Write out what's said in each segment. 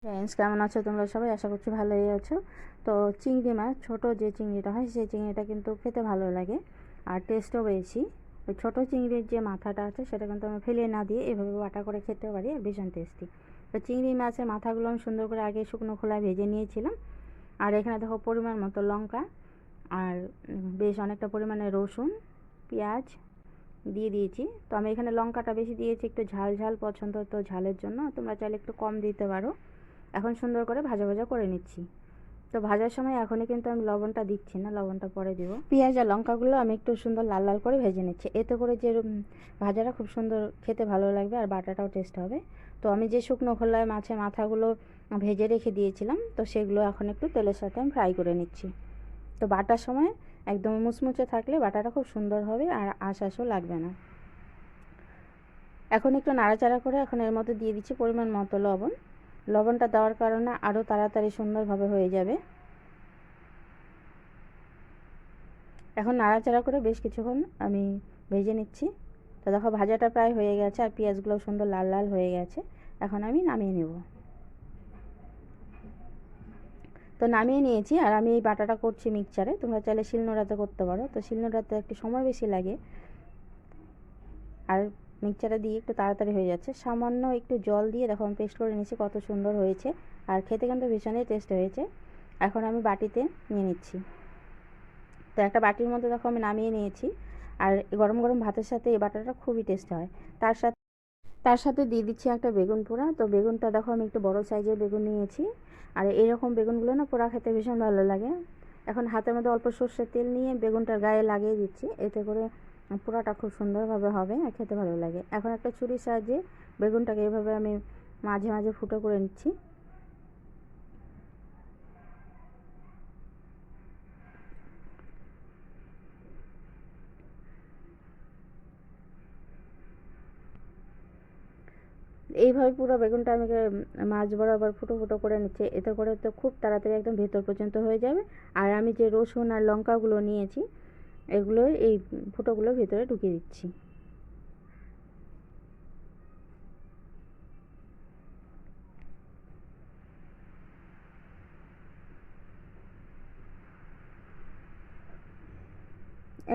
Friends, কেমন আছো তোমরা সবাই? আশা করছি ভালোই আছো। তো চিংড়ি মাছ, ছোট যে চিংড়িটা হয় সেই চিংড়িটা কিন্তু খেতে ভালো লাগে আর টেস্টও বেশি। ওই ছোটো চিংড়ির যে মাথাটা আছে সেটা কিন্তু আমি ফেলে না দিয়ে এভাবে বাটা করে খেতে পারি আর ভীষণ টেস্টি। তো চিংড়ি মাছের মাথাগুলো আমি সুন্দর করে আগে শুকনো খোলায় ভেজে নিয়েছিলাম। আর এখানে দেখো পরিমাণ মতো লঙ্কা আর বেশ অনেকটা পরিমাণে রসুন, পেঁয়াজ দিয়ে দিয়েছি। তো আমি এখানে লঙ্কাটা বেশি দিয়েছি, একটু ঝাল ঝাল পছন্দ, তো ঝালের জন্য তোমরা চাইলে একটু কম দিতে পারো। এখন সুন্দর করে ভাজা ভাজা করে নিচ্ছি। তো ভাজার সময় এখনই কিন্তু আমি লবণটা দিচ্ছি না, লবণটা পরে দেবো। পেঁয়াজ আর লঙ্কাগুলো আমি একটু সুন্দর লাল লাল করে ভেজে নিচ্ছি, এতে করে যে ভাজাটা খুব সুন্দর খেতে ভালো লাগবে আর বাটাটাও টেস্ট হবে। তো আমি যে শুকনো খোলায় মাছের মাথাগুলো ভেজে রেখে দিয়েছিলাম, তো সেগুলো এখন একটু তেলের সাথে আমি ফ্রাই করে নিচ্ছি। তো বাটার সময় একদম মুচমুচে থাকলে বাটাটা খুব সুন্দর হবে আর আঁশও লাগবে না। এখন একটু নাড়াচাড়া করে এখন এর মধ্যে দিয়ে দিচ্ছি পরিমাণ মতো লবণ। লবণটা দেওয়ার কারণে আরও তাড়াতাড়ি সুন্দরভাবে হয়ে যাবে। এখন নাড়াচাড়া করে বেশ কিছুক্ষণ আমি ভেজে নিচ্ছি। তো দেখো ভাজাটা প্রায় হয়ে গেছে আর পেঁয়াজগুলো সুন্দর লাল লাল হয়ে গেছে। এখন আমি নামিয়ে নেব। তো নামিয়ে নিয়েছি আর আমি এই বাটাটা করছি মিক্সচারে, তোমরা চাইলে শিলনোড়াতে করতে পারো। তো শিলনোড়াতে একটু সময় বেশি লাগে আর মিক্সচারে দিয়ে একটু তাড়াতাড়ি হয়ে যাচ্ছে। সামান্য একটু জল দিয়ে দেখো আমি পেস্ট করে নিচ্ছি, কত সুন্দর হয়েছে আর খেতে কিন্তু ভীষণই টেস্ট হয়েছে। এখন আমি বাটিতে নিয়ে নিচ্ছি। তো একটা বাটির মধ্যে দেখো আমি নামিয়ে নিয়েছি। আর গরম গরম ভাতের সাথে এই বাটাটা খুবই টেস্ট হয়। তার সাথে দিয়ে দিচ্ছি একটা বেগুন পোড়া। তো বেগুনটা দেখো আমি একটু বড় সাইজের বেগুন নিয়েছি আর এরকম বেগুনগুলো না পোড়া খেতে ভীষণ ভালো লাগে। এখন হাতের মধ্যে অল্প সর্ষের তেল নিয়ে বেগুনটার গায়ে লাগিয়ে দিচ্ছি, এতে করে পোড়াটা খুব সুন্দরভাবে হবে আর খেতে ভালো লাগে। এখন একটা ছুরির সাহায্যে বেগুনটাকে এভাবে আমি মাঝে মাঝে ফুটো করে নিচ্ছি। এইভাবে পুরো বেগুনটা আমি মাছ বরাবর ফুটো ফুটো করে নিচ্ছি, এতে করে তো খুব তাড়াতাড়ি একদম ভেতর পর্যন্ত হয়ে যাবে। আর আমি যে রসুন আর লঙ্কাগুলো নিয়েছি এগুলো এই ফুটোগুলোর ভিতরে ঢুকিয়ে দিচ্ছি।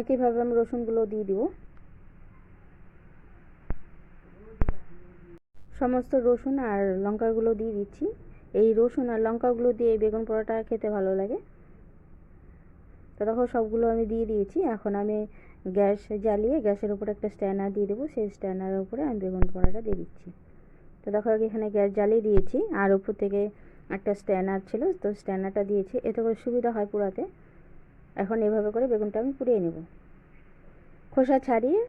একইভাবে আমি রসুনগুলো দিয়ে দিব। সমস্ত রসুন আর লঙ্কাগুলো দিয়ে দিচ্ছি। এই রসুন আর লঙ্কাগুলো দিয়ে এই বেগুন পোড়াটা খেতে ভালো লাগে। তো দেখো সবগুলো আমি দিয়ে দিয়েছি। এখন আমি গ্যাস জ্বালিয়ে গ্যাসের উপরে একটা স্ট্যান্ডার দিয়ে দেবো, সেই স্ট্যান্ডারের উপরে আমি বেগুন পোড়াটা দিয়ে দিচ্ছি। তো দেখো এখানে গ্যাস জ্বালিয়ে দিয়েছি আর উপর থেকে একটা স্ট্যান্ডার ছিল, তো স্ট্যান্ডারটা দিয়েছি, এতে করে সুবিধা হয় পোড়াতে। এখন এভাবে করে বেগুনটা আমি পুড়িয়ে নেব, খোসা ছাড়িয়ে